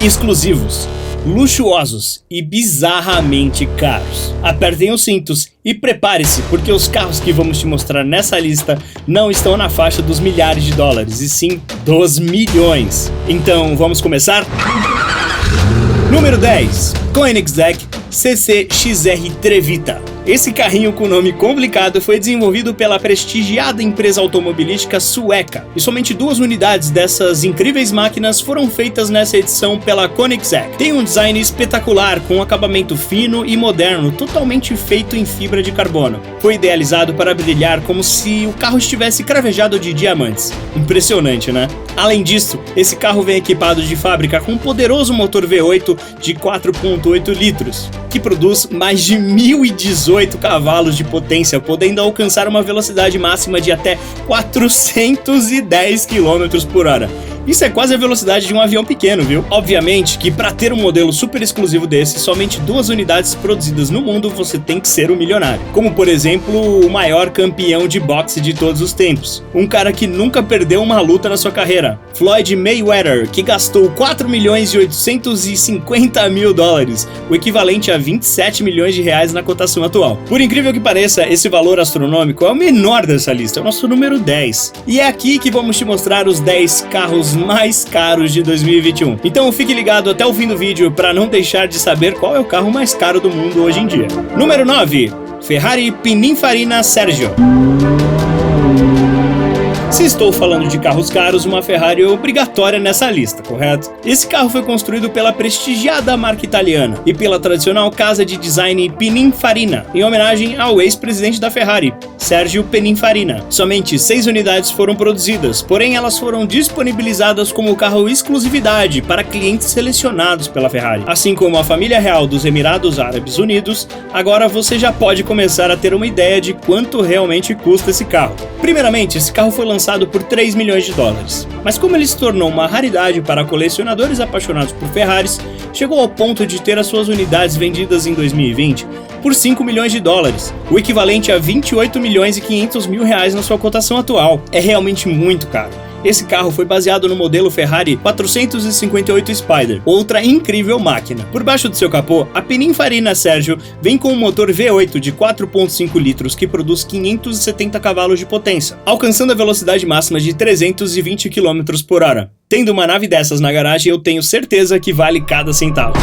exclusivos, luxuosos e bizarramente caros. Apertem os cintos e prepare-se, porque os carros que vamos te mostrar nessa lista não estão na faixa dos milhares de dólares, e sim dos milhões. Então vamos começar? Número 10. Koenigsegg CC-XR Trevita. Esse carrinho com nome complicado foi desenvolvido pela prestigiada empresa automobilística sueca, e somente 2 unidades dessas incríveis máquinas foram feitas nessa edição pela Koenigsegg. Tem um design espetacular, com um acabamento fino e moderno, totalmente feito em fibra de carbono. Foi idealizado para brilhar como se o carro estivesse cravejado de diamantes. Impressionante, né? Além disso, esse carro vem equipado de fábrica com um poderoso motor V8 de 4.8 litros, que produz mais de 1.018 cavalos de potência, podendo alcançar uma velocidade máxima de até 410 km por hora. Isso é quase a velocidade de um avião pequeno, viu? Obviamente que para ter um modelo super exclusivo desse, somente 2 unidades produzidas no mundo, você tem que ser um milionário. Como, por exemplo, o maior campeão de boxe de todos os tempos. Um cara que nunca perdeu uma luta na sua carreira. Floyd Mayweather, que gastou 4.850.000 dólares, o equivalente a 27 milhões de reais na cotação atual. Por incrível que pareça, esse valor astronômico é o menor dessa lista, é o nosso número 10. E é aqui que vamos te mostrar os 10 carros mais caros de 2021. Então fique ligado até o fim do vídeo para não deixar de saber qual é o carro mais caro do mundo hoje em dia. Número 9. Ferrari Pininfarina Sergio. Se estou falando de carros caros, uma Ferrari é obrigatória nessa lista, correto? Esse carro foi construído pela prestigiada marca italiana e pela tradicional casa de design Pininfarina, em homenagem ao ex-presidente da Ferrari, Sergio Pininfarina. Somente 6 unidades foram produzidas, porém elas foram disponibilizadas como carro exclusividade para clientes selecionados pela Ferrari. Assim como a família real dos Emirados Árabes Unidos, agora você já pode começar a ter uma ideia de quanto realmente custa esse carro. Primeiramente, esse carro foi lançado por 3 milhões de dólares. Mas como ele se tornou uma raridade para colecionadores apaixonados por Ferraris, chegou ao ponto de ter as suas unidades vendidas em 2020 por 5 milhões de dólares, o equivalente a 28 milhões e 500 mil reais na sua cotação atual. É realmente muito caro. Esse carro foi baseado no modelo Ferrari 458 Spider, outra incrível máquina. Por baixo do seu capô, a Pininfarina Sergio vem com um motor V8 de 4.5 litros que produz 570 cavalos de potência, alcançando a velocidade máxima de 320 km por hora. Tendo uma nave dessas na garagem, eu tenho certeza que vale cada centavo.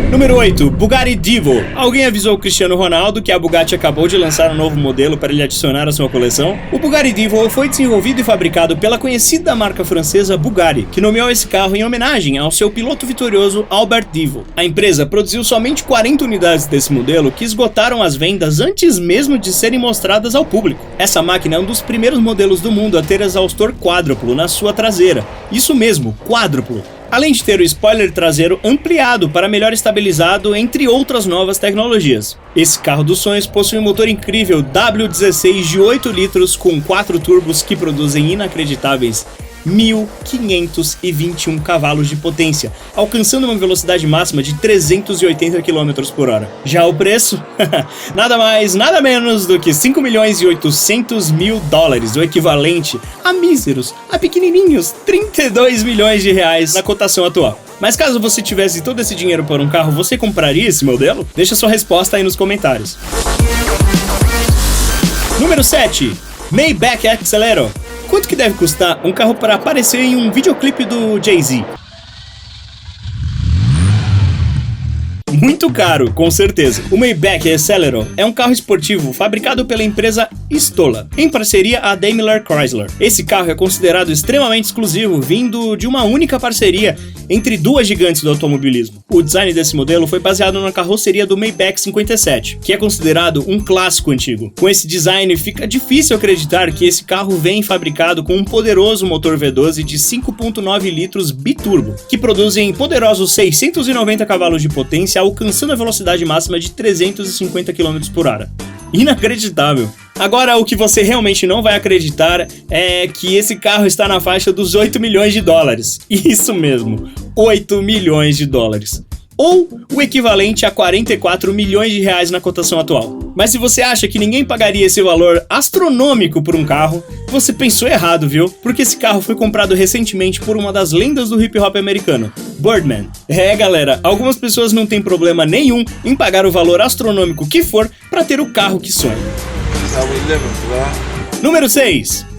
Número 8. Bugatti Divo. Alguém avisou o Cristiano Ronaldo que a Bugatti acabou de lançar um novo modelo para ele adicionar à sua coleção? O Bugatti Divo foi desenvolvido e fabricado pela conhecida marca francesa Bugatti, que nomeou esse carro em homenagem ao seu piloto vitorioso Albert Divo. A empresa produziu somente 40 unidades desse modelo, que esgotaram as vendas antes mesmo de serem mostradas ao público. Essa máquina é um dos primeiros modelos do mundo a ter exaustor quádruplo na sua traseira. Isso mesmo, quádruplo. Além de ter o spoiler traseiro ampliado para melhor estabilizado, entre outras novas tecnologias. Esse carro dos sonhos possui um motor incrível W16 de 8 litros com 4 turbos que produzem inacreditáveis 1.521 cavalos de potência, alcançando uma velocidade máxima de 380 km por hora. Já o preço? Nada mais, nada menos do que 5 milhões e 800 mil dólares, o equivalente a míseros, a pequenininhos 32 milhões de reais na cotação atual. Mas caso você tivesse todo esse dinheiro por um carro, você compraria esse modelo? Deixa sua resposta aí nos comentários. Número 7. Maybach Exelero. Quanto que deve custar um carro para aparecer em um videoclipe do Jay-Z? Muito caro, com certeza. O Maybach Exelero é um carro esportivo fabricado pela empresa Stola, em parceria a Daimler Chrysler. Esse carro é considerado extremamente exclusivo, vindo de uma única parceria entre 2 gigantes do automobilismo. O design desse modelo foi baseado na carroceria do Maybach 57, que é considerado um clássico antigo. Com esse design, fica difícil acreditar que esse carro vem fabricado com um poderoso motor V12 de 5.9 litros biturbo, que produzem poderosos 690 cavalos de potência, alcançando a velocidade máxima de 350 km por hora. Inacreditável! Agora, o que você realmente não vai acreditar é que esse carro está na faixa dos 8 milhões de dólares. Isso mesmo, 8 milhões de dólares. ou o equivalente a 44 milhões de reais na cotação atual. Mas se você acha que ninguém pagaria esse valor astronômico por um carro, você pensou errado, viu? Porque esse carro foi comprado recentemente por uma das lendas do hip hop americano, Birdman. Galera, algumas pessoas não têm problema nenhum em pagar o valor astronômico que for para ter o carro que sonha. Número 6.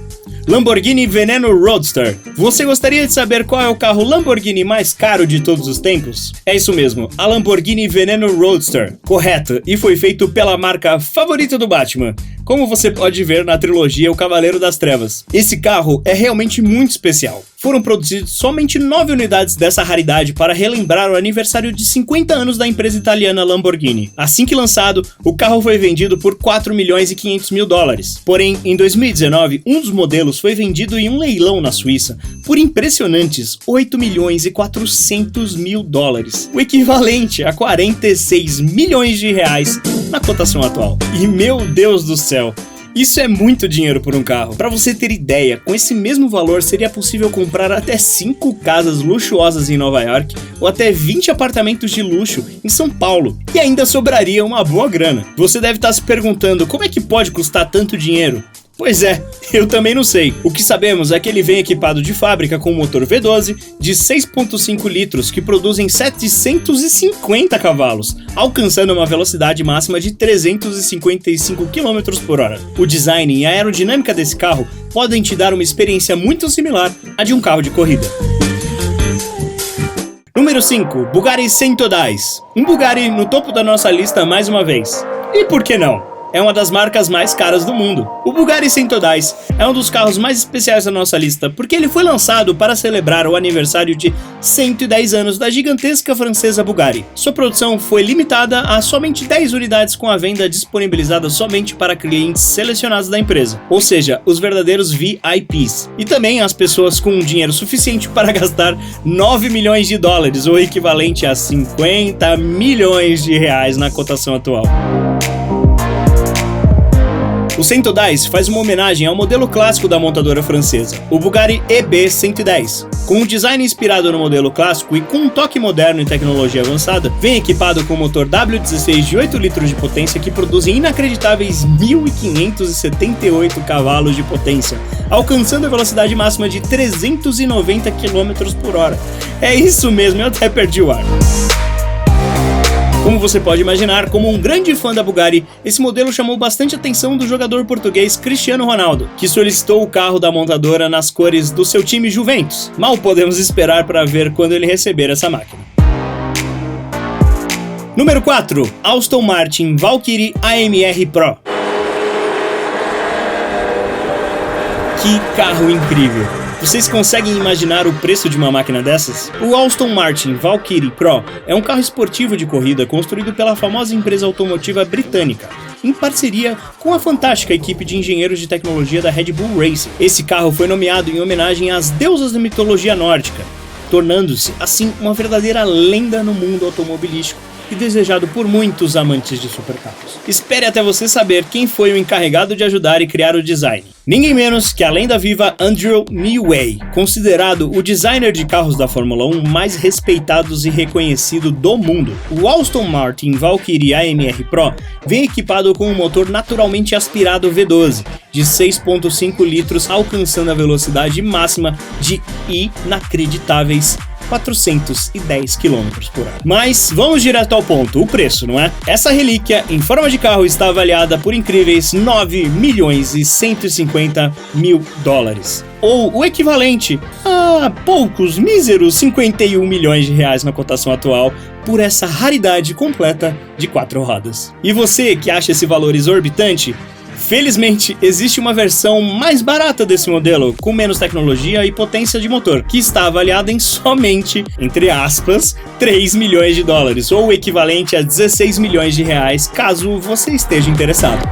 Lamborghini Veneno Roadster. Você gostaria de saber qual é o carro Lamborghini mais caro de todos os tempos? É isso mesmo, a Lamborghini Veneno Roadster. Correto, e foi feito pela marca favorita do Batman, como você pode ver na trilogia O Cavaleiro das Trevas. Esse carro é realmente muito especial. Foram produzidos somente 9 unidades dessa raridade para relembrar o aniversário de 50 anos da empresa italiana Lamborghini. Assim que lançado, o carro foi vendido por 4 milhões e 500 mil dólares. Porém, em 2019, um dos modelos foi vendido em um leilão na Suíça por impressionantes 8 milhões e 400 mil dólares, o equivalente a 46 milhões de reais na cotação atual. E meu Deus do céu, isso é muito dinheiro por um carro. Para você ter ideia, com esse mesmo valor seria possível comprar até 5 casas luxuosas em Nova York ou até 20 apartamentos de luxo em São Paulo. E ainda sobraria uma boa grana. Você deve estar se perguntando como é que pode custar tanto dinheiro? Pois é, eu também não sei. O que sabemos é que ele vem equipado de fábrica com um motor V12 de 6,5 litros que produzem 750 cavalos, alcançando uma velocidade máxima de 355 km por hora. O design e a aerodinâmica desse carro podem te dar uma experiência muito similar à de um carro de corrida. Número 5. Bugatti 110. Um Bugatti no topo da nossa lista mais uma vez. E por que não? É uma das marcas mais caras do mundo. O Bugatti 110 é um dos carros mais especiais da nossa lista, porque ele foi lançado para celebrar o aniversário de 110 anos da gigantesca francesa Bugatti. Sua produção foi limitada a somente 10 unidades, com a venda disponibilizada somente para clientes selecionados da empresa, ou seja, os verdadeiros VIPs. E também as pessoas com dinheiro suficiente para gastar 9 milhões de dólares, ou equivalente a 50 milhões de reais na cotação atual. O 110 faz uma homenagem ao modelo clássico da montadora francesa, o Bugatti EB110. Com um design inspirado no modelo clássico e com um toque moderno e tecnologia avançada, vem equipado com um motor W16 de 8 litros de potência que produzem inacreditáveis 1.578 cavalos de potência, alcançando a velocidade máxima de 390 km por hora. É isso mesmo, eu até perdi o ar. Como você pode imaginar, como um grande fã da Bugatti, esse modelo chamou bastante atenção do jogador português Cristiano Ronaldo, que solicitou o carro da montadora nas cores do seu time Juventus. Mal podemos esperar para ver quando ele receber essa máquina. Número 4. Aston Martin Valkyrie AMR Pro. Que carro incrível! Vocês conseguem imaginar o preço de uma máquina dessas? O Aston Martin Valkyrie Pro é um carro esportivo de corrida construído pela famosa empresa automotiva britânica, em parceria com a fantástica equipe de engenheiros de tecnologia da Red Bull Racing. Esse carro foi nomeado em homenagem às deusas da mitologia nórdica, tornando-se, assim, uma verdadeira lenda no mundo automobilístico e desejado por muitos amantes de supercarros. Espere até você saber quem foi o encarregado de ajudar e criar o design. Ninguém menos que a lenda viva Andrew Newey, considerado o designer de carros da Fórmula 1 mais respeitados e reconhecido do mundo. O Aston Martin Valkyrie AMR Pro vem equipado com um motor naturalmente aspirado V12 de 6,5 litros, alcançando a velocidade máxima de inacreditáveis 410 km por hora. Mas vamos direto ao ponto, o preço, não é? Essa relíquia em forma de carro está avaliada por incríveis 9 milhões e 150 mil dólares. Ou o equivalente a poucos míseros 51 milhões de reais na cotação atual por essa raridade completa de 4 rodas. E você que acha esse valor exorbitante? Felizmente, existe uma versão mais barata desse modelo, com menos tecnologia e potência de motor, que está avaliada em somente, entre aspas, 3 milhões de dólares, ou o equivalente a 16 milhões de reais, caso você esteja interessado.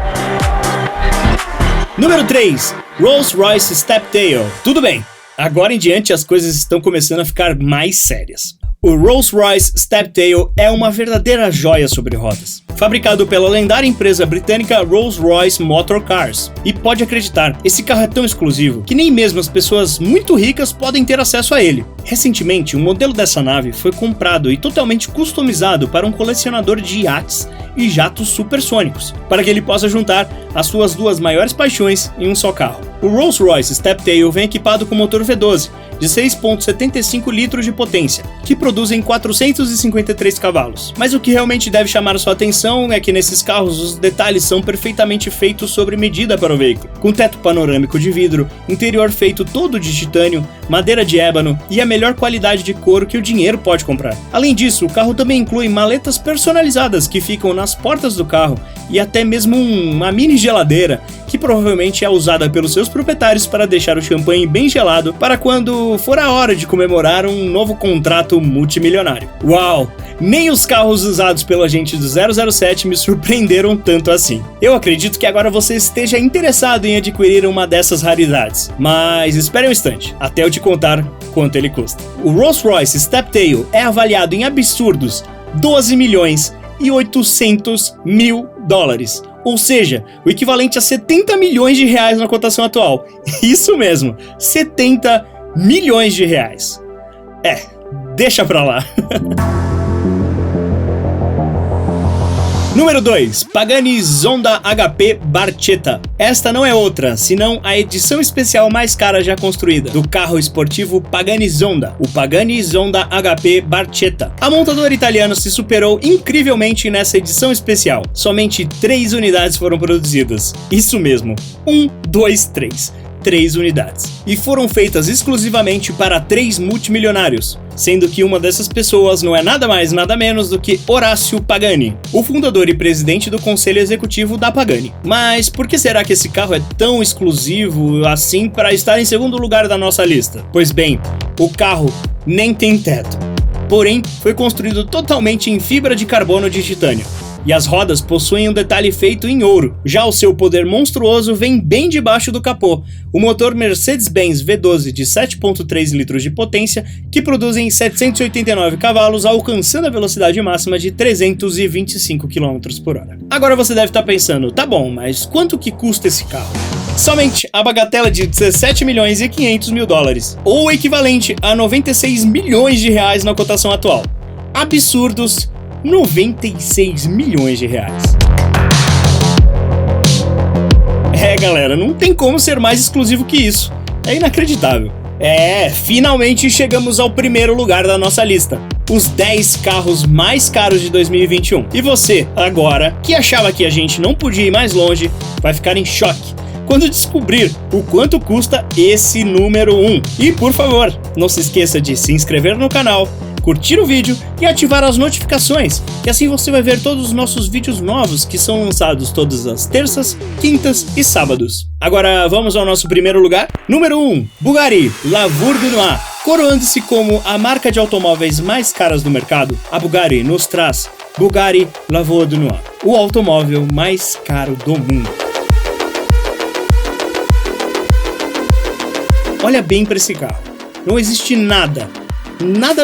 Número 3. Rolls-Royce Steptail. Tudo bem, agora em diante as coisas estão começando a ficar mais sérias. O Rolls-Royce Steptail é uma verdadeira joia sobre rodas. fabricado pela lendária empresa britânica Rolls-Royce Motor Cars. E pode acreditar, esse carro é tão exclusivo que nem mesmo as pessoas muito ricas podem ter acesso a ele. Recentemente, um modelo dessa nave foi comprado e totalmente customizado para um colecionador de iates e jatos supersônicos, para que ele possa juntar as suas duas maiores paixões em um só carro. O Rolls-Royce Steptail vem equipado com motor V12 de 6,75 litros de potência, que produzem 453 cavalos. Mas o que realmente deve chamar sua atenção é que nesses carros os detalhes são perfeitamente feitos sobre medida para o veículo, com teto panorâmico de vidro, interior feito todo de titânio, madeira de ébano e a melhor qualidade de couro que o dinheiro pode comprar. Além disso, o carro também inclui maletas personalizadas que ficam nas portas do carro e até mesmo uma mini geladeira, que provavelmente é usada pelos seus proprietários para deixar o champanhe bem gelado para quando for a hora de comemorar um novo contrato multimilionário. Uau! Nem os carros usados pelo agente do 007 me surpreenderam tanto assim. Eu acredito que agora você esteja interessado em adquirir uma dessas raridades, mas espere um instante, até eu te contar quanto ele custa. O Rolls-Royce Steptail é avaliado em absurdos 12 milhões e 800 mil dólares. Ou seja, o equivalente a 70 milhões de reais na cotação atual. Isso mesmo, 70 milhões de reais. Deixa pra lá. Número 2. Pagani Zonda HP Barchetta. Esta não é outra, senão a edição especial mais cara já construída do carro esportivo Pagani Zonda, o Pagani Zonda HP Barchetta. A montadora italiana se superou incrivelmente nessa edição especial. Somente 3 unidades foram produzidas. Isso mesmo, 1, 2, 3. 3 unidades. E foram feitas exclusivamente para 3 multimilionários, sendo que uma dessas pessoas não é nada mais nada menos do que Horácio Pagani, o fundador e presidente do conselho executivo da Pagani. Mas por que será que esse carro é tão exclusivo assim para estar em segundo lugar da nossa lista? Pois bem, o carro nem tem teto, porém foi construído totalmente em fibra de carbono de titânio. E as rodas possuem um detalhe feito em ouro. Já o seu poder monstruoso vem bem debaixo do capô. O motor Mercedes-Benz V12 de 7,3 litros de potência, que produzem 789 cavalos, alcançando a velocidade máxima de 325 km por hora. Agora você deve estar pensando, tá bom, mas quanto que custa esse carro? Somente a bagatela de 17 milhões e 500 mil dólares, ou o equivalente a 96 milhões de reais na cotação atual. Absurdos 96 milhões de reais. Galera, não tem como ser mais exclusivo que isso. É inacreditável. Finalmente chegamos ao primeiro lugar da nossa lista. Os 10 carros mais caros de 2021. E você, agora, que achava que a gente não podia ir mais longe, vai ficar em choque quando descobrir o quanto custa esse número 1. E por favor, não se esqueça de se inscrever no canal, curtir o vídeo e ativar as notificações, que assim você vai ver todos os nossos vídeos novos que são lançados todas as terças, quintas e sábados. Agora vamos ao nosso primeiro lugar. Número 1. Bugatti Laveur de Noir. Coroando-se como a marca de automóveis mais caras do mercado, a Bugatti nos traz Bugatti Laveur de Noir, o automóvel mais caro do mundo. Olha bem para esse carro. Não existe nada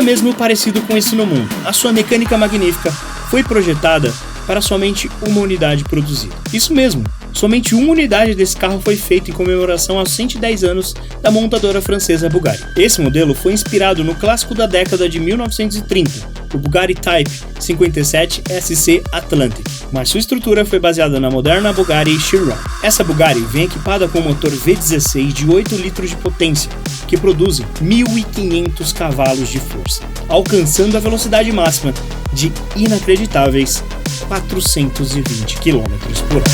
mesmo parecido com isso no mundo. A sua mecânica magnífica foi projetada para somente uma unidade produzida. Isso mesmo, somente uma unidade desse carro foi feita em comemoração aos 110 anos da montadora francesa Bugatti. Esse modelo foi inspirado no clássico da década de 1930, o Bugatti Type 57 SC Atlantic, mas sua estrutura foi baseada na moderna Bugatti Chiron. Essa Bugatti vem equipada com um motor V16 de 8 litros de potência, que produzem 1.500 cavalos de força, alcançando a velocidade máxima de inacreditáveis 420 km por hora.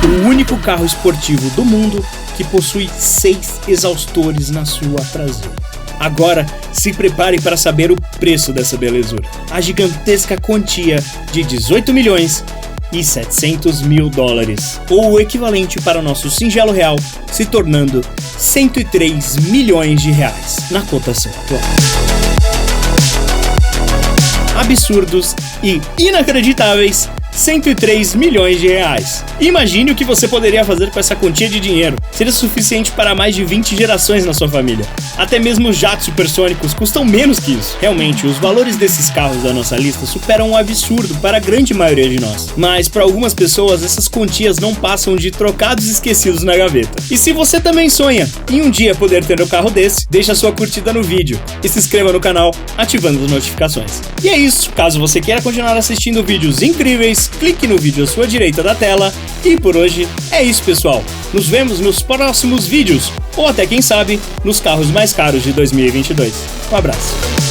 O único carro esportivo do mundo que possui 6 exaustores na sua traseira. Agora, se prepare para saber o preço dessa belezura. A gigantesca quantia de 18 milhões e 700 mil dólares, ou o equivalente para o nosso singelo real, se tornando 103 milhões de reais na cotação atual. Absurdos e inacreditáveis 103 milhões de reais. Imagine o que você poderia fazer com essa quantia de dinheiro. Seria suficiente para mais de 20 gerações na sua família. Até mesmo jatos supersônicos custam menos que isso. Realmente, os valores desses carros da nossa lista superam um absurdo para a grande maioria de nós. Mas para algumas pessoas, essas quantias não passam de trocados esquecidos na gaveta. E se você também sonha em um dia poder ter um carro desse, deixa sua curtida no vídeo e se inscreva no canal ativando as notificações. E é isso, caso você queira continuar assistindo vídeos incríveis, clique no vídeo à sua direita da tela. E por hoje é isso, pessoal. Nos vemos nos próximos vídeos, ou até quem sabe, nos carros mais caros de 2022. Um abraço.